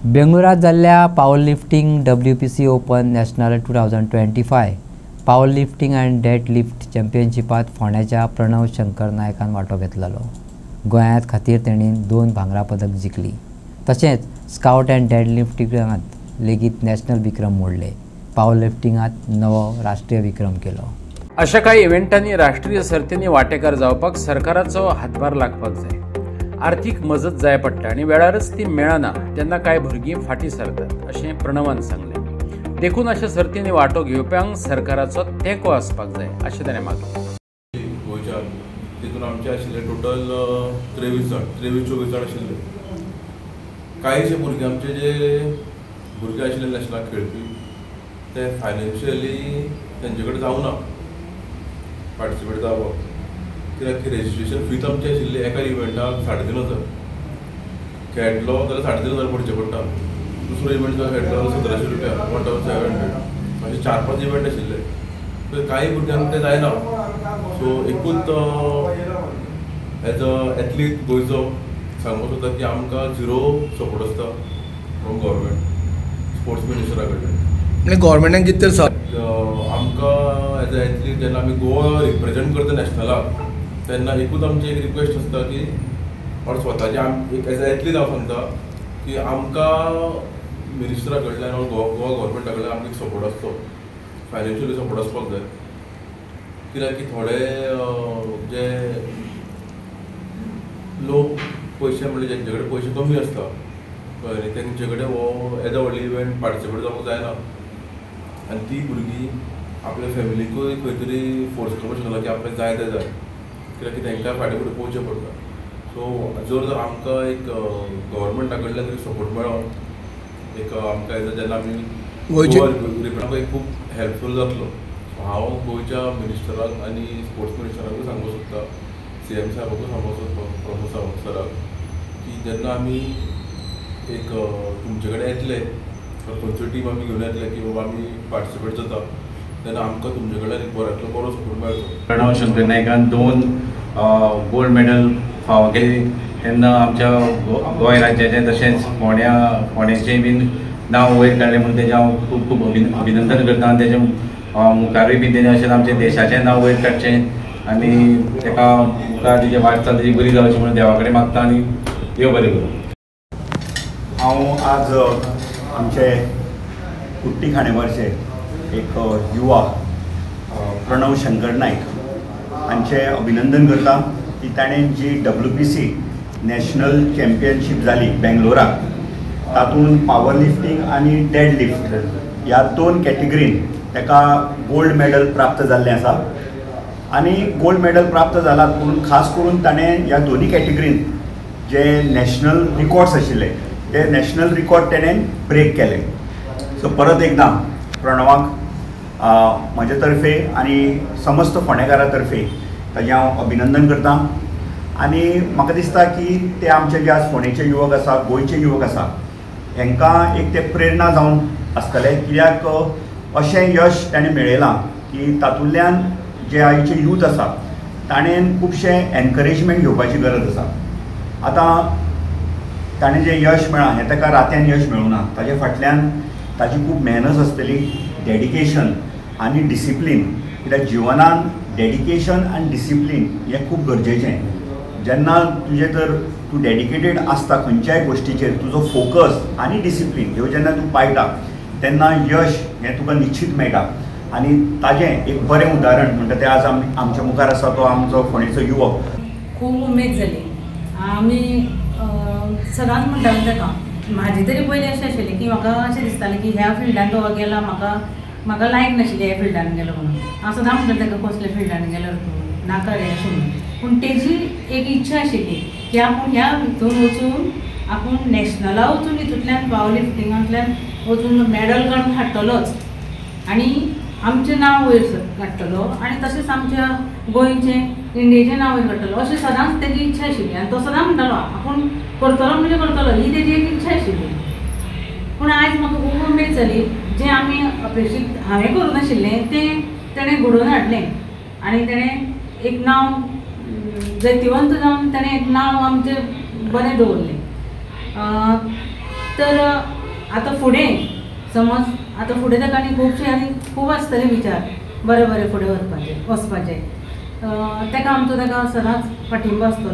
बेंगळुरात जाल्ल्या power lifting WPC open national 2025 power lifting and dead lift चॅम्पियनशिपात फोंड्याच्या प्रणव शंकर नायकान वांटो घेतलेलो। गोंयांत खातीर तेणी 2 भांगरा पदक जिखली। तशेंच स्काउट अँड डेड लिफ्टिंगांत लेगीत नॅशनल विक्रम मोडले। पावर लिफ्टिंगांत नवो राष्ट्रीय विक्रम केलो। अशा काही इव्हेंटांनी राष्ट्रीय सर्तींनी वांटेकार जावपाक सरकाराचो हातभार लागपाक जाय। आर्थीक मजत जाय पडटा आनी वेळारच ती मेळना तेन्ना कांय भुरगीं फाटीं सरतात अशें प्रणवान सांगलें। देखून अशा सर्तींनी वांटो घेवप्यांक सरकाराचो तेंको आसपाक जाय अशें ताणें मागलें। गोंयच्यान तितून आमचे आशिल्ले टोटल 23-24 जाण आशिल्ले। कांयशे भुरगे आमचे जे भुरगे आशिल्ले नॅशनलाक खेळपी ते फायनान्शियली तेंचे कडेन जावना पार्टिसिपेट जावप। कित्याक की रेजिस्ट्रेशन फीज आमची आशिल्ली एका इव्हेंटाक 3,500 खेळटलो जाल्यार 3,500 भरचे पडटा। दुसरो इव्हेंट जर खेळटलो जाल्यार 1,700 रुपया 1,700 अशे 4-5 इव्हेंट आशिल्ले। सो कांय भुरग्यांक ते जायना। सो एकूच एज अ एथलीट गोंयचो सांगूंक सोदता की आमकां 0 सपोर्ट आसता फ्रॉम गव्हर्मेंट स्पोर्ट्स मिनिस्टरा कडल्यान। म्हणजे गव्हर्मेंटान कितें तर आमकां एज अ एथलीट जेन्ना आमी गोवा रिप्रेझेंट करता नॅशनलाक तेन्ना एकूच आमची एक रिक्वेस्ट आसता की और स्वताची एक एज अ एथलीट हांव सांगता की आमकां मिनिस्टरा कडल्यान गोवा गव्हर्मेंटा कडल्यान आमकां एक सपोर्ट आसचो, फायनान्शियली सपोर्ट आसपाक जाय। कित्याक की थोडे जे लोक पयशे म्हणजे जेंचे कडेन पयशे कमी आसता कळ्ळें न्ही तेंचे कडेन हो एज अ व्हडली इव्हेंट पार्टिसिपेट जावपाक जायना आनी ती भुरगीं आपल्या फॅमिलीकूय खंय तरी फोर्स करपाक शकना की आपल्याक जाय ते जाय कित्याक की तांकां फाटीं फुडें पळोवचें पडटा। सो जर आमकां एक गव्हर्मेंटा कडल्यान तरी सपोर्ट मेळ्ळो एक आमकां जेन्ना आमी गोवा एक खूब हेल्पफूल जातलो। हांव गोंयच्या मिनिस्टराक आनी स्पोर्ट्स मिनिस्टराकूय सांगूंक सोदता, CM साहेबाकूय सांगूंक सोदता प्रमोद सराक की जेन्ना आमी एक तुमचे कडेन येतले खंयच्यो टीम आमी घेवन येतले की बाबा आमी पार्टिसिपेट जाता तेन्ना आमकां तुमचे कडल्यान एक बरो सपोर्ट मेळचो। प्रणव शंकर नायकान 2 गोल्ड मेडल फावो केली तेन्ना आमच्या गोंय राज्याचें तशेंच फोंड्याचें बीन नांव वयर काडलें म्हणून तेजें हांव खूब खूब अभिनंदन करता आनी तेजें मुखारूय बीन तेजें अशें आमच्या देशाचें नांव वयर काडचें आनी तेका मुखार तेजी वाटचाल तेजी बरी जावची म्हणून देवा कडेन मागता आनी देव बरें करूं। हांव आज आमचे कुट्टी खांडेपारचे एक युवा प्रणव शंकर नायक हांचे अभिनंदन करता की ताणें जी WPC नॅशनल चॅम्पियनशीप जाली बेंगलोराक तातूंत पावर लिफ्टिंग आनी डेड लिफ्ट ह्या 2 कॅटेगरीन ताका गोल्ड मेडल प्राप्त जाल्लें आसा। आनी गोल्ड मेडल प्राप्त जाला पूण खास करून ताणें ह्या दोनी कॅटेगरीन जे नॅशनल रिकॉर्ड्स आशिल्ले ते नॅशनल रिकॉर्ड तेणें ब्रेक केले। सो परत एकदां प्रणवाक म्हजे तर्फे आनी समस्त फोंडेकारा तर्फे ताजें हांव अभिनंदन करता। आनी म्हाका दिसता की ते आमचे जे आज फोंडेचे युवक आसा गोंयचे युवक आसा हांकां एक ते प्रेरणा जावन आसतले कित्याक अशें यश ताणें मेळयलां की तातूंतल्यान जे आयचे यूथ आसा ताणें खुबशें एनकरेजमेंट घेवपाची गरज आसा। आतां ताणें जें यश मेळ्ळां हें ताका रात्यान यश मेळूं ना, ताजे फाटल्यान ताजी खूब मेहनत आसतली, डेडिकेशन आनी डिसिप्लीन। कित्याक जिवनान डेडिकेशन आनी डिसिप्लीन हें खूब गरजेचें। जेन्ना तुजें तर तूं डेडिकेटेड आसता खंयच्याय गोश्टीचेर तुजो फोकस आनी डिसिप्लीन ह्यो जेन्ना तूं पायता तेन्ना यश हें तुका निश्चित मेळटा। आनी ताजें एक बरें उदाहरण म्हणटा तें आज आमच्या मुखार आसा तो आमचो फोंडेचो युवक। खूब उमेद जाली। आमी सदांच म्हणटाले ताका म्हाजी तरी पयलीं अशें आशिल्लें की म्हाका अशें दिसतालें की ह्या फिल्डान तो गेला म्हाका लायक नाशिल्लें ह्या फिल्डान गेलो म्हणून। हांव सदां म्हणटालें ताका कसले फिल्डान गेलो तूं नाका रे अशें म्हणून। पूण तेजी एक इच्छा आशिल्ली की आपूण ह्या हितून वचून आपूण नॅशनला वचून हितूंतल्यान पावर लिफ्टिंगांतल्यान वचून मेडल काडून हाडटलोच आनी आमचें नांव वयर काडटलो आनी तशेंच आमच्या गोंयचें इंडियेचें नांव वयर काडटलो अशें सदांच तेजी इच्छा आशिल्ली। आनी तो सदां म्हणटालो आपूण करतलो म्हणजे करतलो ही तेजी एक इच्छा आशिल्ली। पूण आयज म्हाका खूब उमेद जाली जें आमी अपेक्षीत हांवें करूं नाशिल्लें तें तेणें घडोवन हाडलें आनी तेणें एक नांव जैतिवंत जावन ताणें एक नांव आमचें बरें दवरलें। तर आतां फुडें समज आतां फुडें ताका आनी खुबशे आनी खूब आसतले विचार बरें बरें फुडें वचपाचे ताका आमचो ताका सदांच पाठिंबो आसतलो.